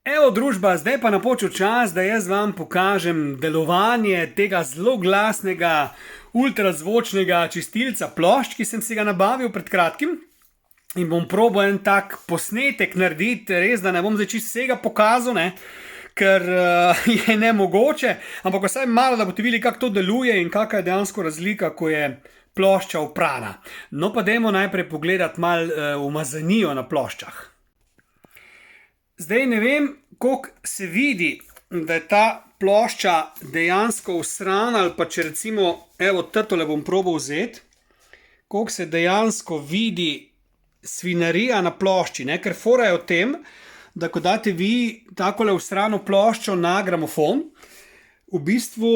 Evo, družba, zdaj pa napočil čas, da jaz vam pokažem delovanje tega zelo glasnega, ultrazvočnega čistilca plošč, ki sem si ga nabavil pred kratkim. In bom probal en tak posnetek narediti, res da ne bom zdaj čisto vsega pokazal, ker je nemogoče, ampak vsaj malo, da boste videli, kako to deluje in kakšna je dejansko razlika, ko je plošča oprana. No pa dajmo najprej pogledati malo umazanijo na ploščah. Zdaj ne vem, koliko se vidi, da je ta plošča dejansko usrana, ali pa če recimo, evo, tole bom probal vzeti, koliko se dejansko vidi svinarija na plošči, ker fora je v tem, da ko date vi takole usrano ploščo na gramofon, v bistvu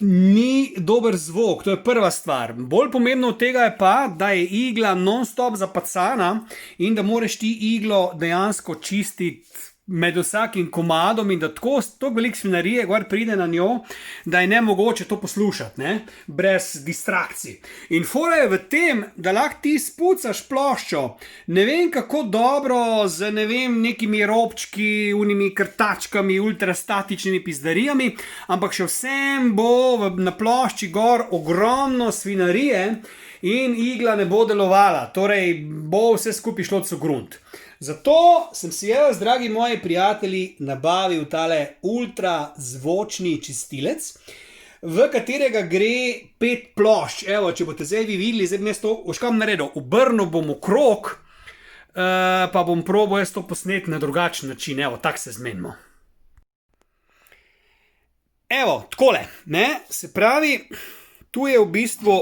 ni dober zvok, to je prva stvar. Bolj pomembno od tega je pa, da je igla non-stop zapacana in da moraš ti iglo dejansko čistiti med vsakim komadom in da tako veliko svinarije gor pride na njo, da je nemogoče to poslušati, brez distrakcij. In fora je v tem, da lahko ti spucaš ploščo, ne vem kako dobro, z ne vem nekimi robčki, unimi krtačkami, ultrastatičnimi pizdarijami, ampak še vsem bo na plošči gor ogromno svinarije in igla ne bo delovala, torej bo vse skupaj šlo co grunt. Zato sem si jaz, dragi moji prijatelji, nabavil tale ultrazvočni čistilec, v katerega gre 5 plošč. Evo, če boste zdaj vi videli, zdaj bom jaz to oškam naredil, obrnil bom okrog, pa bom probal jaz to posneti na drugačen način. Evo, tak se zmenimo. Evo, takole, se pravi, tu je v bistvu,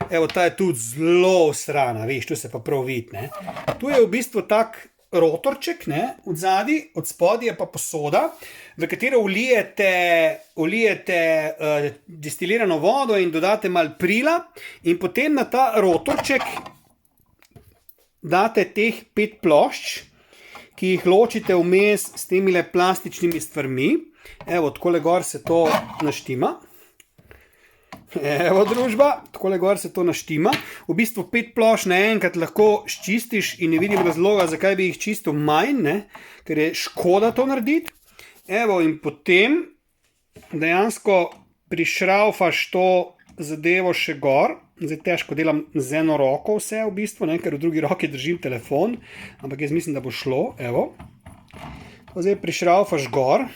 evo, ta je tudi zelo usrana, veš, tu se pa prav vidi, tu je v bistvu tak rotorček, od zadaj, od spodaj je pa posoda, v katero vlijete destilirano vodo in dodate malo prila in potem na ta rotorček date teh 5 plošč, ki jih ločite vmes s temile plastičnimi stvarmi. Evo, takole gor se to naštima. Evo, družba, takole gor se to naštima. V bistvu 5 plošč naenkrat lahko ščistiš in ne vidim razloga, zakaj bi jih čistil manj, ker je škoda to narediti. Evo, in potem dejansko prišraufaš to zadevo še gor. Zdaj težko delam z eno roko vse v bistvu, ker v drugi roki držim telefon, ampak jaz mislim, da bo šlo, evo. Zdaj prišraufaš gor.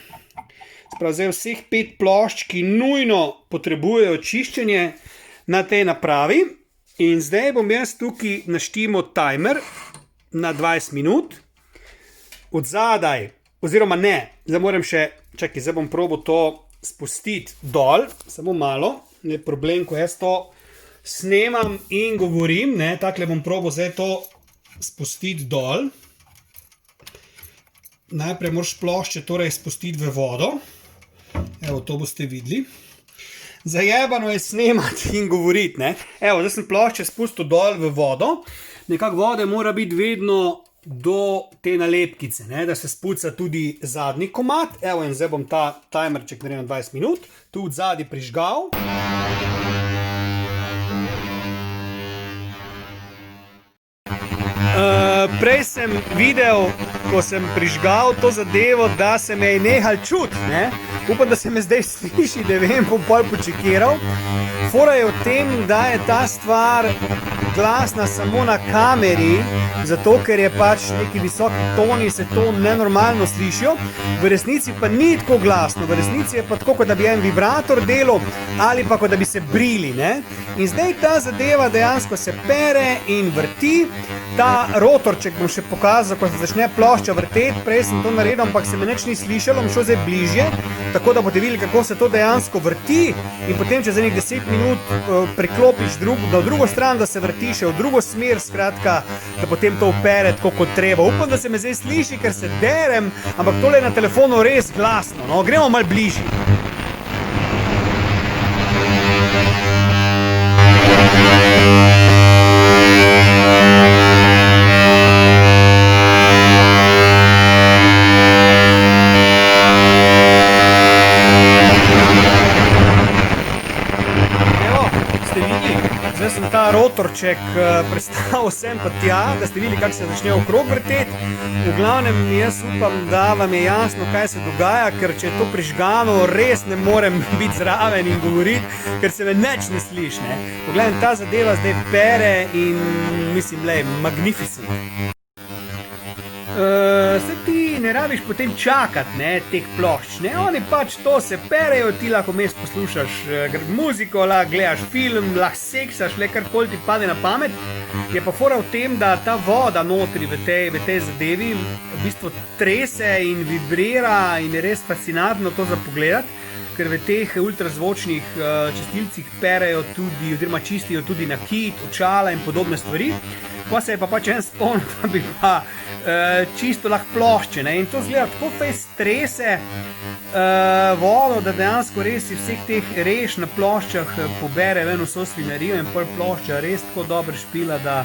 Sprav zdaj vseh 5 plošč, ki nujno potrebujejo čiščenje na tej napravi. In zdaj bom jaz tukaj naštimal timer na 20 minut. Od zadaj, oziroma ne, zdaj moram še, čakaj, zdaj bom probal to spustiti dol, samo malo, ne problem, ko jaz to snemam in govorim, takle bom probal zdaj to spustiti dol. Najprej moraš plošče torej spustiti v vodo. Evo, to boste videli. Zajebano je snemati in govoriti, Evo, zdaj sem plošče spustil dol v vodo. Nekako vode mora biti vedno do te nalepkice, da se spuca tudi zadnji komad. Evo, in zdaj bom ta timerček naredil na 20 minut. Tu od zadnji prižgal. Prej sem videl, ko sem prižgal to zadevo, da se me je nehal čut, Upam, da se me zdaj sliši, da vem, bom pol počekiral. Fora je v tem, da je ta stvar glasna samo na kameri, zato ker je pač neki visoki toni, se to nenormalno slišijo. V resnici pa ni tako glasno, v resnici je pa tako, kot da bi en vibrator delal ali pa kot da bi se brili, In zdaj ta zadeva dejansko se pere in vrti. Ta rotorček bom še pokazal, ko se začne plošča vrteti, prej sem to naredil, ampak se me nič ni slišalo, bom šel zdaj bližje, tako da boste videli, kako se to dejansko vrti in potem čez enih 10 minut preklopiš na drugo stran, da se vrti še v drugo smer, skratka, da potem to upere tako kot treba. Upam, da se me zdaj sliši, ker se derem, ampak tole je na telefonu res glasno, gremo malo bližje. Zdaj sem ta rotor rotorček predstavil sem pa tja, da ste videli, kako se začne okrog vrteti. V glavnem, jaz upam, da vam je jasno, kaj se dogaja, ker če je to prižgano, res ne morem biti zraven in govoriti, ker se me nič ne sliši, ne. V glavnem, ta zadeva zdaj pere in mislim, lej, magnificent. Se ti ne rabiš potem čakati, ne, teh plošč, ne, oni pač to se perejo, ti lahko vmes poslušaš muziko, lahko gledaš film, lahko seksaš, le karkoli ti pade na pamet. Je pa fora v tem, da ta voda notri v tej zadevi v bistvu trese in vibrira in je res fascinantno to za pogledati, ker v teh ultrazvočnih čistilcih perejo tudi, oziroma čistijo tudi nakit, očala in podobne stvari. Pa se je pa pač en spomnil, da bi pa čisto lahko plošče, ne, in to zgleda tako fejst strese vodo, da dejansko res si vseh teh reš na ploščah pobere ven vso svinarijo in pol plošča res tako dobro špila, da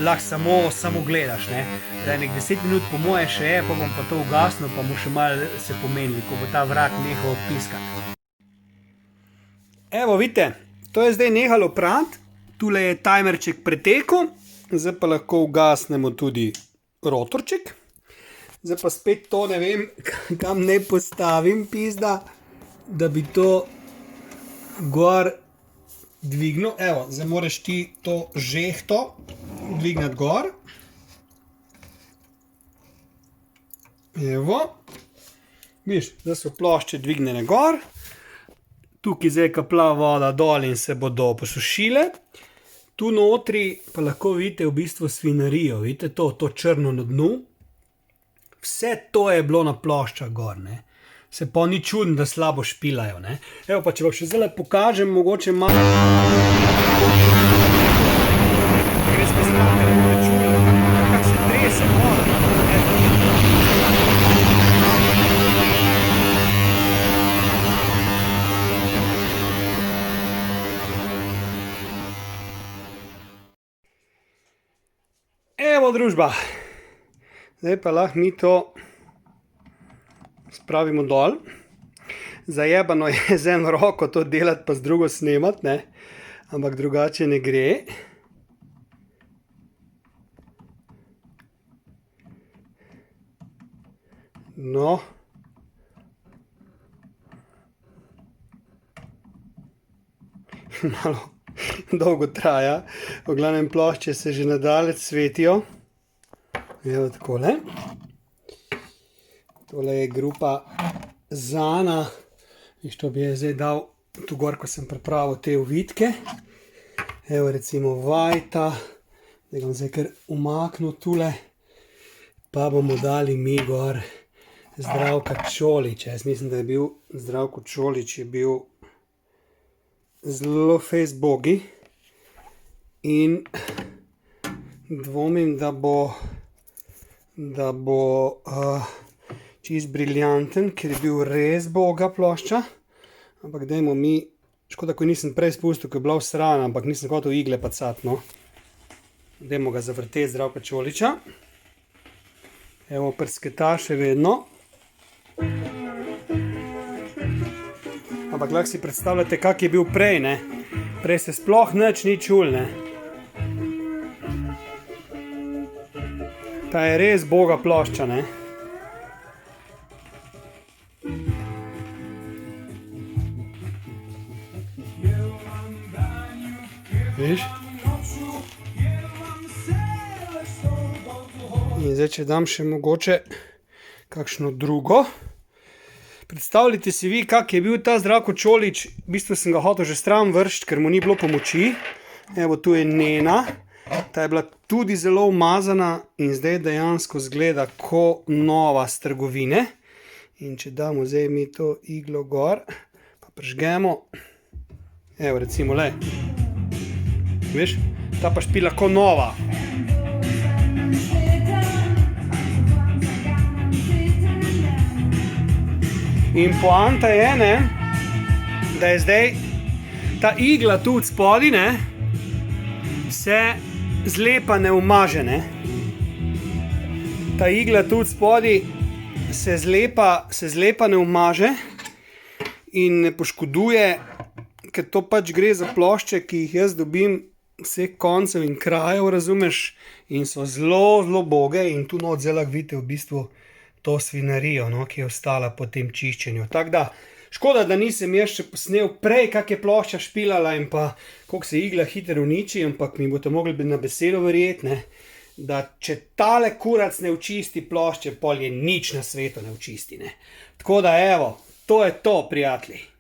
lahko samo gledaš, ne. Nek 10 minut po moje še je, pa bom pa to ugasnil, pa mu še malo se pomenili, ko bo ta vrak nehal piskati. Evo, vidite, to je zdaj nehalo prati, tule je timerček pretekel, zdaj pa lahko ugasnemo tudi rotorček. Zdaj pa spet to ne vem, kam ne postavim, pizda, da bi to gor dvignil. Evo, zdaj moraš ti to žehto dvignati gor. Evo. Viš, zdaj so plošče dvignjene gor. Tukaj zdaj kapla voda dol in se bodo posušile. Tu notri pa lahko vidite v bistvu svinarijo, vidite to črno na dnu. Vse to je bilo na ploščah gor, ne. Se pa ni čudno, da slabo špilajo, ne. Evo pa, če vam še zdaj pokažem, mogoče malo. Res pa znate, da bude čudno, kako se trese voda. Evo, družba, zdaj pa lahko mi to spravimo dol. Zajebano je z eno roko to delati, pa z drugo snemati, ne, ampak drugače ne gre. No. Malo dolgo traja, v glavnem plošče se že nadalec svetijo. Evo takole. Tole je grupa Zana. Viš, to bi je zdaj dal tu gor, ko sem pripravil te uvitke. Evo recimo Vajta. Da ga bom zdaj kar umaknil tule. Pa bomo dali mi gor Zdravka Čolič. Jaz mislim, da je bil Zdravko Čolič je bil zelo fejsbogi in dvomim, da bo čist briljanten, ker je bil res boga plošča, ampak dajmo mi, škoda, ko nisem prej spustil, ko je bila vsrana, ampak nisem hotel igle pacati, no. Dajmo ga zavrteti Zdravka Čoliča. Evo prsketa še vedno. Ampak lahko si predstavljate, kak je bil prej, ne. Prej se sploh nič ni čul, ne. Ta je res boga plošča, ne. Viš? In zdaj, če dam še mogoče kakšno drugo. Predstavljajte si vi, kak je bil ta Zdravko Čolič. V bistvu sem ga hotel že stran vršiti, ker mu ni bilo pomoči. Evo, tu je Nena. Ta je bila tudi zelo umazana in zdaj dejansko zgleda ko nova s trgovine. In če damo zdaj mi to iglo gor, pa prižgemo. Evo, recimo, le. Viš? Ta pa špila ko nova. In poanta je, ne, da je zdaj ta igla tu od spodaj, ne, se zlepa ne umaže, ne. Ta igla tu od spodaj se zlepa ne umaže in ne poškoduje, ker to pač gre za plošče, ki jih jaz dobim vseh koncev in krajev, razumeš, in so zelo, zelo boge in tu not zdaj lahko vidite v bistvu to svinarijo, no, ki je ostala po tem čiščenju. Tako da, škoda, da nisem jaz še posnel prej, kak je plošča špilala in pa koliko se igla hitro uniči, ampak mi boste mogli biti na besedo verjeti, ne, da če tale kurac ne očisti plošče, pol je nič na svetu ne očisti, ne. Tako da, evo, to je to, prijatelji.